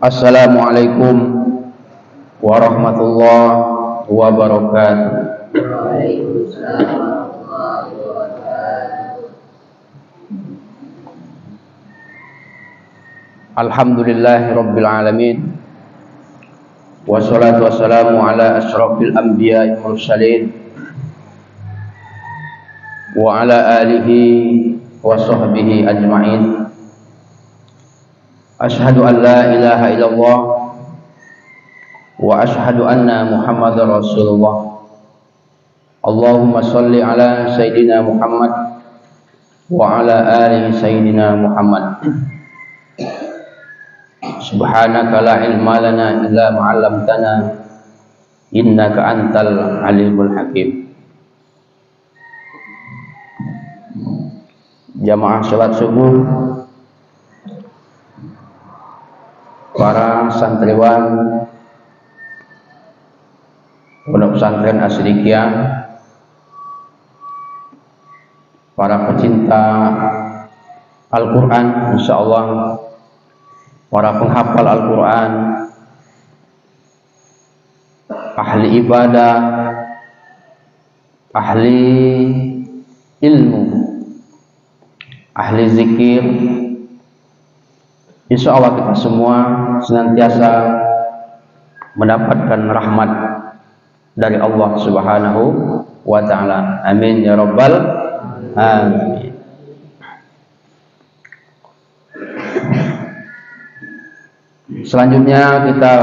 Assalamualaikum warahmatullahi wabarakatuh. Alhamdulillahirabbil alamin. Wassalatu wassalamu ala asyrafil anbiya'i wal mursalin wa ala alihi wa sahbihi ajma'in. Asyhadu an la ilaha illallah wa asyhadu anna Muhammadar Rasulullah. Allahumma shalli ala sayyidina Muhammad wa ala ali sayyidina Muhammad. Subhanaka la ilma lana illa ma 'allamtana innaka antal alimul hakim. Jamaah salat subuh, para santriwan Pondok Pesantren Asy-Syidiqiyah, para pecinta Al-Quran, insyaallah, para penghafal Al-Quran, ahli ibadah, ahli ilmu, ahli zikir. Insya Allah kita semua senantiasa mendapatkan rahmat dari Allah Subhanahu wa ta'ala. Amin ya rabbal alamin. Selanjutnya kita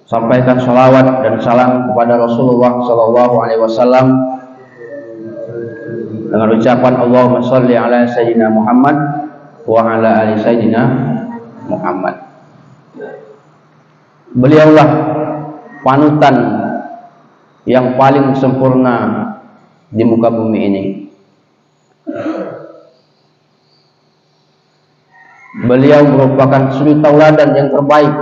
sampaikan salawat dan salam kepada Rasulullah sallallahu alaihi wasallam dengan ucapan Allahumma shalli ala sayyidina Muhammad wa ala ali sayyidina Muhammad. Beliaulah panutan yang paling sempurna di muka bumi ini. Beliau merupakan suri tauladan yang terbaik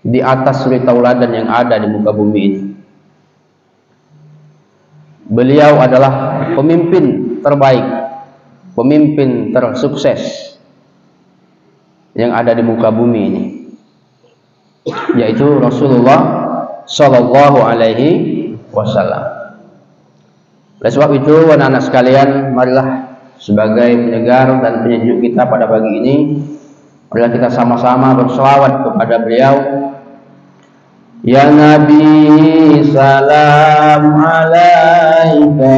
di atas suri tauladan yang ada di muka bumi ini. Beliau adalah pemimpin terbaik, pemimpin tersukses yang ada di muka bumi ini, yaitu Rasulullah Sallallahu Alaihi Wasallam. Oleh sebab itu, anak-anak sekalian, marilah sebagai penyegar dan penyejuk kita pada pagi ini, marilah kita sama-sama berselawat kepada beliau. Ya Nabi, salam alaika.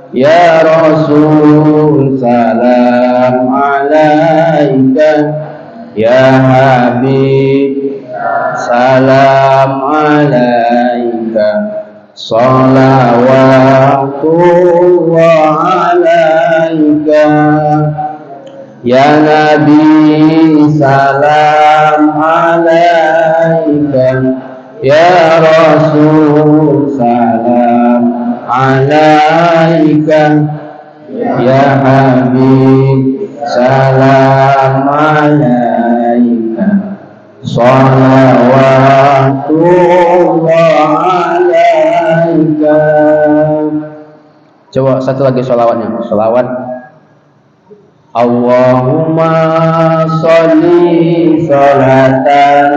Ya Rasul, salam alaika. Ya Habib, salam alaika. Salawatullah alaika. Ya Nabi, salam alaika. Ya Rasul, salam alaika. Ya Habib, salam alaika. Salawatullah alaika. Coba satu lagi salawatnya. Salawat. Allahumma sholli sholatan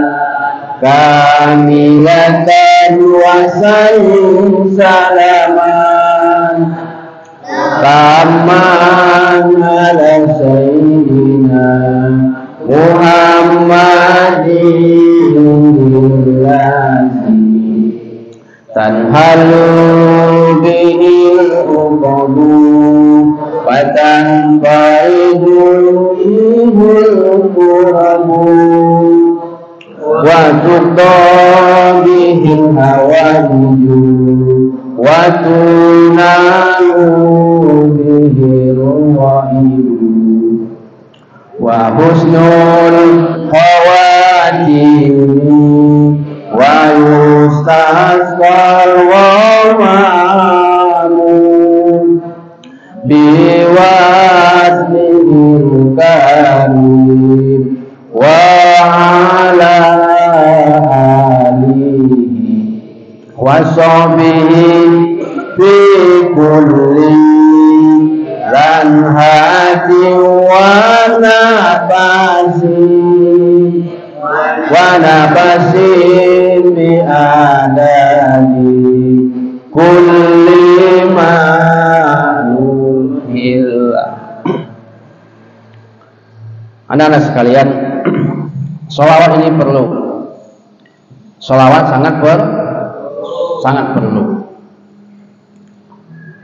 kamilatan wa sallim salaman taman ala sayyidina Muhammadin tanhalu bihil uqadu wa tanfaidul ihul qurabu wa tuqabihil hawadiju wa tunalu bihil wahidu wa husnul khawatim wa yustasqal wamamu biwasmihil karim wa ala alihi wa sahbihi fi kulli lanhati wa nafasi adadi kulli ma nuhilla. Anak-anak sekalian, sholawat ini perlu. Sholawat sangat perlu.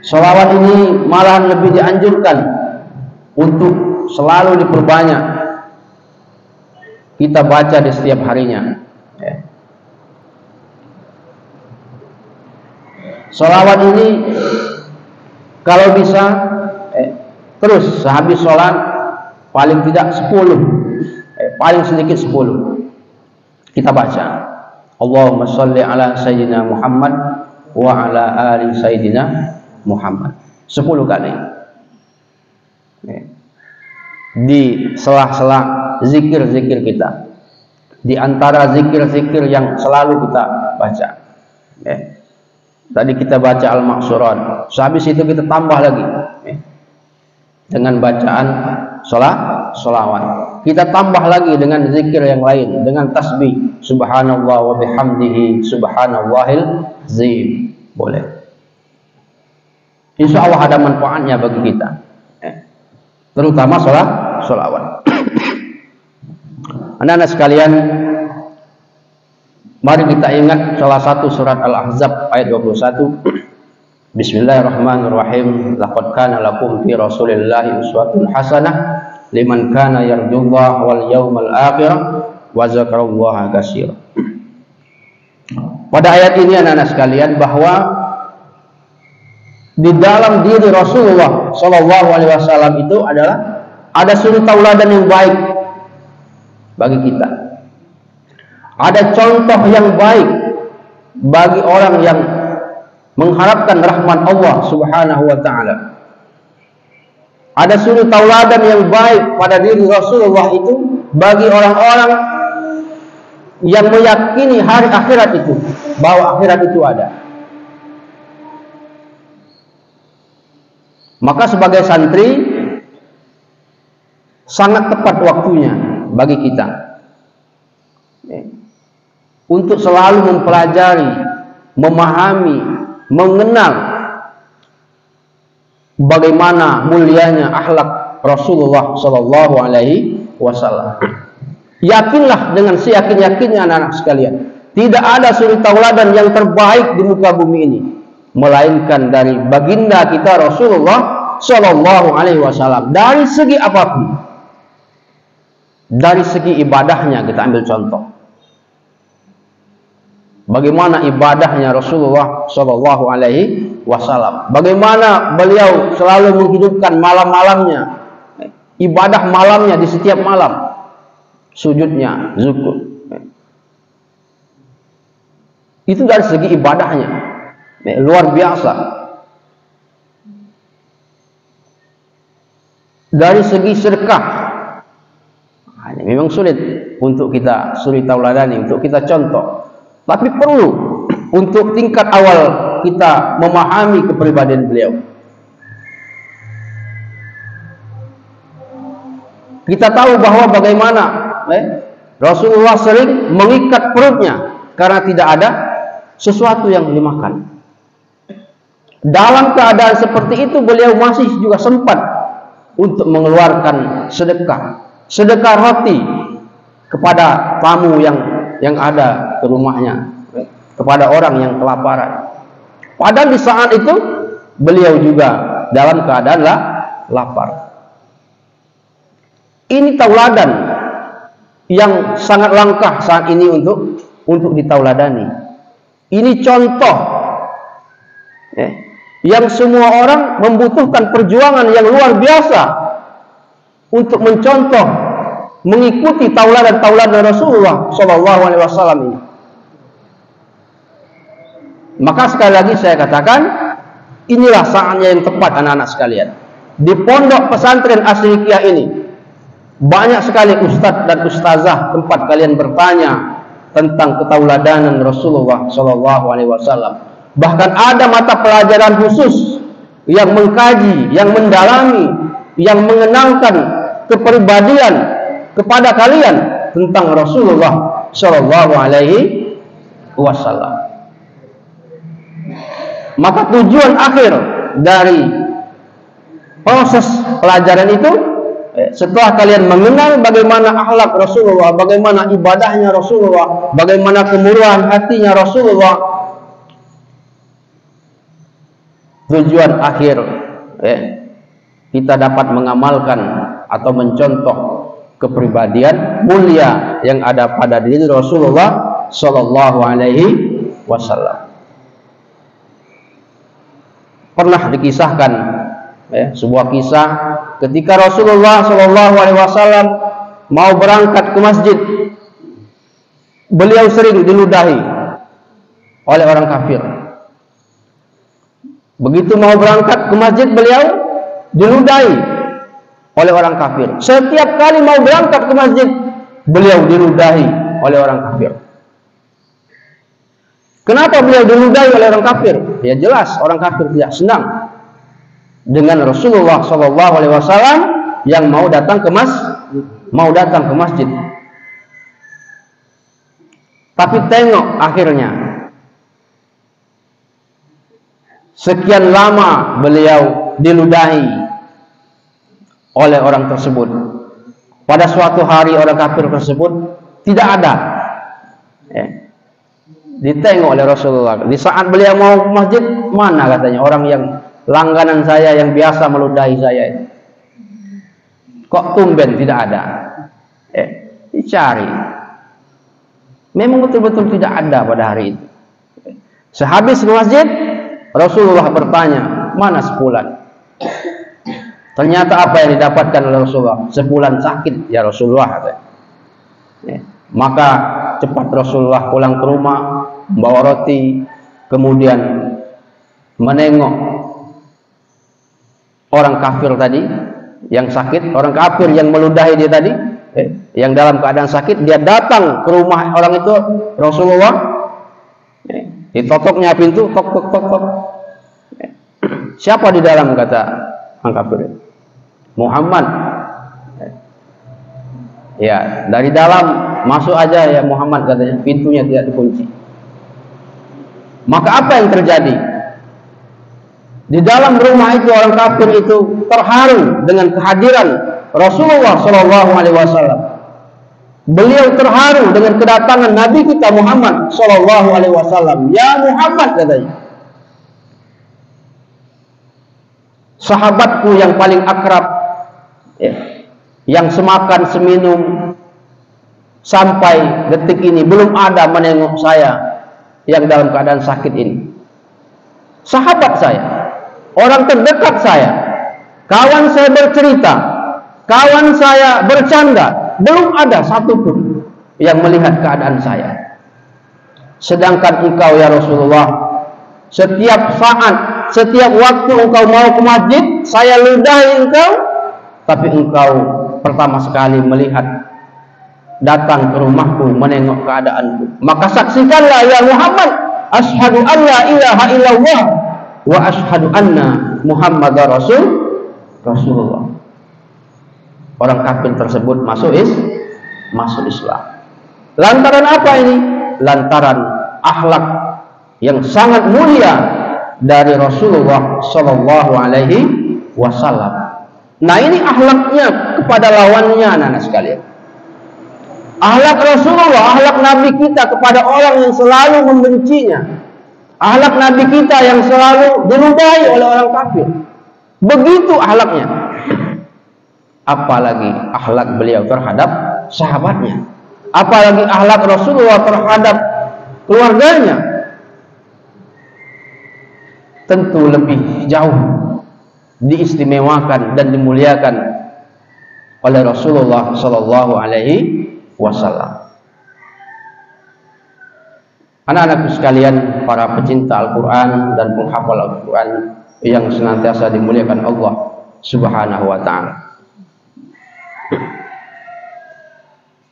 Sholawat ini malah lebih dianjurkan untuk selalu diperbanyak. Kita baca di setiap harinya. Sholawat ini kalau bisa terus sehabis sholat paling tidak 10, paling sedikit 10 kita baca. Allahumma sholli ala sayyidina Muhammad wa ala ali sayyidina Muhammad 10 kali. Di sela-sela zikir-zikir kita, di antara zikir-zikir yang selalu kita baca. Tadi kita baca Al-Maqsurat, sehabis itu kita tambah lagi dengan bacaan sholawat. Kita tambah lagi dengan zikir yang lain, dengan tasbih subhanallah wa bihamdihi subhanallahil azim. Boleh. Insya Allah ada manfaatnya bagi kita, terutama sholawat. Anak-anak sekalian, mari kita ingat salah satu surat Al-Ahzab ayat 21. Bismillahirrahmanirrahim. Laqad kana lakum fi Rasulillahi uswatun hasanah liman kana yarjullaha wal yawmal akhir wa dzakarallaha katsira. Pada ayat ini anak-anak sekalian, bahwa di dalam diri Rasulullah Shallallahu Alaihi Wasallam itu adalah ada suri tauladan yang baik bagi kita. Ada contoh yang baik bagi orang yang mengharapkan rahmat Allah Subhanahu wa taala. Ada suri tauladan yang baik pada diri Rasulullah itu bagi orang-orang yang meyakini hari akhirat itu, bahwa akhirat itu ada. Maka sebagai santri sangat tepat waktunya bagi kita untuk selalu mempelajari, memahami, mengenal bagaimana mulianya akhlak Rasulullah Shallallahu Alaihi Wasallam. Yakinlah dengan seyakin-yakinnya anak-anak sekalian, tidak ada suri tauladan yang terbaik di muka bumi ini melainkan dari baginda kita Rasulullah Shallallahu Alaihi Wasallam. Dari segi apapun, dari segi ibadahnya kita ambil contoh. Bagaimana ibadahnya Rasulullah Shallallahu Alaihi Wasallam? Bagaimana beliau selalu menghidupkan malam-malamnya, ibadah malamnya di setiap malam, sujudnya, zuhud. Itu dari segi ibadahnya, luar biasa. Dari segi sedekah, memang sulit untuk kita suri tauladani, untuk kita contoh. Tapi perlu untuk tingkat awal kita memahami kepribadian beliau. Kita tahu bahwa bagaimana Rasulullah sering mengikat perutnya karena tidak ada sesuatu yang dimakan. Dalam keadaan seperti itu beliau masih juga sempat untuk mengeluarkan sedekah roti kepada tamu yang ada ke rumahnya, kepada orang yang kelaparan. Padahal di saat itu beliau juga dalam keadaan lapar. Ini tauladan yang sangat langka saat ini untuk ditauladani. Ini contoh yang semua orang membutuhkan perjuangan yang luar biasa untuk mencontoh, mengikuti tauladan Rasulullah Shallallahu Alaihi Wasallam ini. Maka sekali lagi saya katakan, inilah saatnya yang tepat anak-anak sekalian. Di pondok pesantren Asy-Syiqiah ini banyak sekali ustadz dan ustazah tempat kalian bertanya tentang ketauladanan Rasulullah Shallallahu Alaihi Wasallam. Bahkan ada mata pelajaran khusus yang mengkaji, yang mendalami, yang mengenalkan kepribadian kepada kalian tentang Rasulullah Shallallahu Alaihi wasallam. Maka tujuan akhir dari proses pelajaran itu, setelah kalian mengenal bagaimana akhlak Rasulullah, bagaimana ibadahnya Rasulullah, bagaimana kemurahan hatinya Rasulullah, tujuan akhir kita dapat mengamalkan atau mencontoh kepribadian mulia yang ada pada diri Rasulullah Shallallahu Alaihi Wasallam. Pernah dikisahkan sebuah kisah ketika Rasulullah Shallallahu Alaihi Wasallam mau berangkat ke masjid, beliau sering diludahi oleh orang kafir. Begitu mau berangkat ke masjid, beliau diludahi oleh orang kafir. Setiap kali mau berangkat ke masjid, beliau diludahi oleh orang kafir. Kenapa beliau diludahi oleh orang kafir? Ya jelas orang kafir tidak senang dengan Rasulullah Shallallahu Alaihi Wasallam yang mau datang ke masjid. Tapi tengok akhirnya, sekian lama beliau diludahi oleh orang tersebut. Pada suatu hari orang kafir tersebut tidak ada. Ditengok oleh Rasulullah. Di saat beliau mau ke masjid, mana katanya orang yang langganan saya yang biasa meludahi saya? Kok tumben tidak ada? Dicari. Memang betul-betul tidak ada pada hari itu. Sehabis ke masjid, Rasulullah bertanya, mana sepulan? Ternyata apa yang didapatkan oleh Rasulullah? Sepulan sakit ya Rasulullah. Maka cepat Rasulullah pulang ke rumah, membawa roti, kemudian menengok orang kafir tadi yang sakit, orang kafir yang meludahi dia tadi, yang dalam keadaan sakit. Dia datang ke rumah orang itu, Rasulullah, ditotoknya pintu, tok tok tok tok. Siapa di dalam, kata orang kafir? Muhammad. Ya, dari dalam, masuk aja ya Muhammad, katanya. Pintunya tidak dikunci. Maka apa yang terjadi? Di dalam rumah itu orang kafir itu terharu dengan kehadiran Rasulullah Shallallahu Alaihi Wasallam. Beliau terharu dengan kedatangan Nabi kita Muhammad Shallallahu Alaihi Wasallam. Ya Muhammad, katanya, sahabatku yang paling akrab, yang semakan seminum sampai detik ini belum ada menengok saya yang dalam keadaan sakit ini. Sahabat saya, orang terdekat saya, kawan saya bercerita, kawan saya bercanda, belum ada satupun yang melihat keadaan saya. Sedangkan engkau ya Rasulullah, setiap saat, setiap waktu engkau mau ke masjid, saya ludahi engkau, tapi engkau pertama sekali melihat, datang ke rumahku, menengok keadaanku. Maka saksikanlah ya Muhammad, asyhadu an la ilaha illallah wa asyhadu anna Muhammadar Rasulullah. Orang kafir tersebut masuk Islam. Lantaran apa ini? Lantaran akhlak yang sangat mulia dari Rasulullah Shallallahu Alaihi Wasallam. Nah, ini akhlaknya kepada lawannya, anak-anak sekalian. Akhlak Rasulullah, akhlak Nabi kita kepada orang yang selalu membencinya. Akhlak Nabi kita yang selalu diludahi oleh orang kafir. Begitu akhlaknya. Apalagi akhlak beliau terhadap sahabatnya. Apalagi akhlak Rasulullah terhadap keluarganya. Tentu lebih jauh diistimewakan dan dimuliakan oleh Rasulullah Shallallahu Alaihi Wasallam. Anak-anakku sekalian, para pecinta Al-Quran dan penghafal Al-Quran yang senantiasa dimuliakan Allah Subhanahu wa Ta'ala.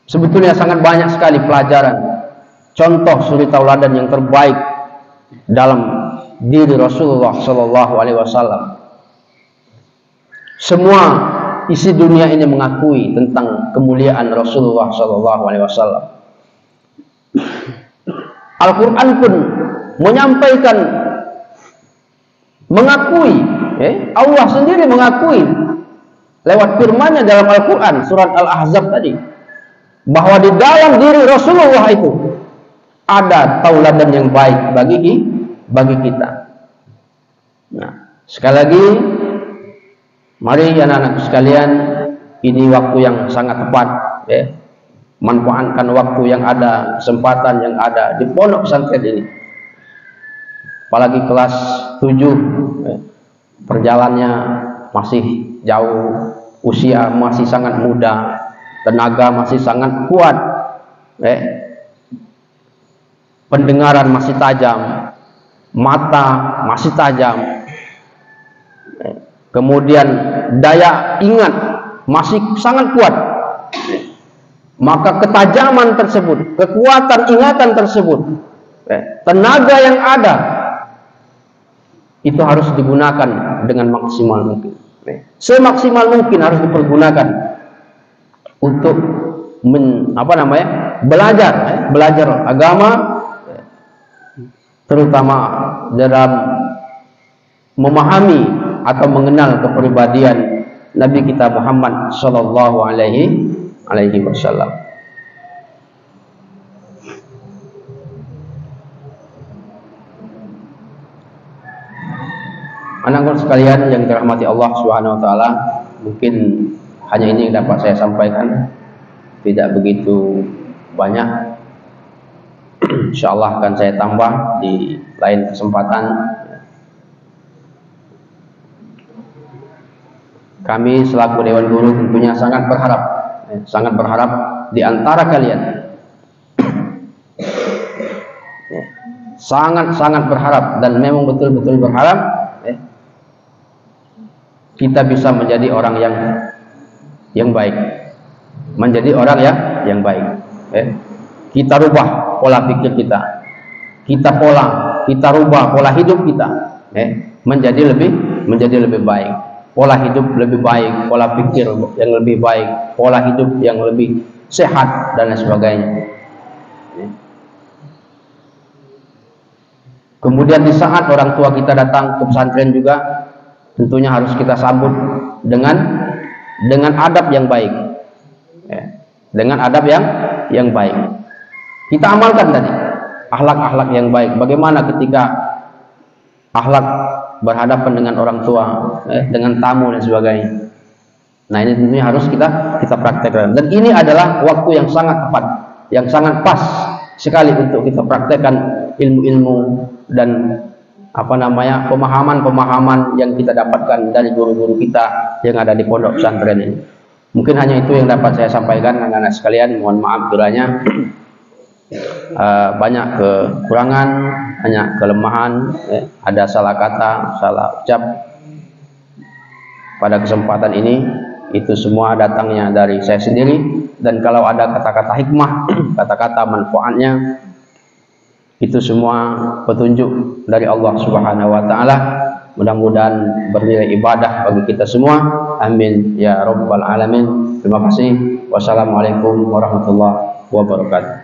Sebetulnya sangat banyak sekali pelajaran, contoh suri tauladan yang terbaik dalam diri Rasulullah Shallallahu Alaihi Wasallam. Semua isi dunia ini mengakui tentang kemuliaan Rasulullah Shallallahu Alaihi Wasallam. Al-Quran pun menyampaikan, mengakui, Allah sendiri mengakui lewat firman-Nya dalam Al-Quran surat Al-Ahzab tadi, bahwa di dalam diri Rasulullah itu ada tauladan yang baik bagi kita. Nah, sekali lagi, mari anak-anak sekalian, ini waktu yang sangat tepat, manfaatkan waktu yang ada, kesempatan yang ada di pondok pesantren ini. Apalagi kelas 7, perjalanannya masih jauh, usia masih sangat muda, tenaga masih sangat kuat, pendengaran masih tajam, mata masih tajam, kemudian daya ingat masih sangat kuat. Maka ketajaman tersebut, kekuatan ingatan tersebut, tenaga yang ada itu harus digunakan dengan maksimal mungkin. Semaksimal mungkin harus dipergunakan untuk belajar agama, terutama dalam memahami atau mengenal kepribadian Nabi kita Muhammad Sallallahu Alaihi Wasallam. Anak-anak sekalian yang dirahmati Allah Subhanahu Wa Taala, mungkin hanya ini yang dapat saya sampaikan, tidak begitu banyak. Insyaallah akan saya tambah di lain kesempatan. Kami selaku Dewan Guru tentunya sangat berharap di antara kalian, sangat berharap, dan memang betul-betul berharap kita bisa menjadi orang yang baik, menjadi orang yang baik. Kita rubah pola pikir kita, kita rubah pola hidup kita, menjadi lebih baik, pola hidup lebih baik, pola pikir yang lebih baik, pola hidup yang lebih sehat dan lain sebagainya. Kemudian di saat orang tua kita datang ke pesantren juga, tentunya harus kita sambut dengan adab yang baik, dengan adab yang baik. Kita amalkan tadi akhlak-akhlak yang baik. Bagaimana ketika akhlak berhadapan dengan orang tua, dengan tamu dan sebagainya. Nah, ini tentunya harus kita praktekkan. Dan ini adalah waktu yang sangat tepat, yang sangat pas sekali untuk kita praktekkan ilmu-ilmu dan pemahaman-pemahaman yang kita dapatkan dari guru-guru kita yang ada di pondok pesantren ini. Mungkin hanya itu yang dapat saya sampaikan, anak-anak sekalian. Mohon maaf kiranya banyak kekurangan, banyak kelemahan, ada salah kata, salah ucap pada kesempatan ini. Itu semua datangnya dari saya sendiri, dan kalau ada kata-kata hikmah, kata-kata manfaatnya, itu semua petunjuk dari Allah Subhanahu wa Ta'ala. Mudah-mudahan bernilai ibadah bagi kita semua. Amin ya rabbal alamin. Terima kasih. Wassalamualaikum warahmatullahi wabarakatuh.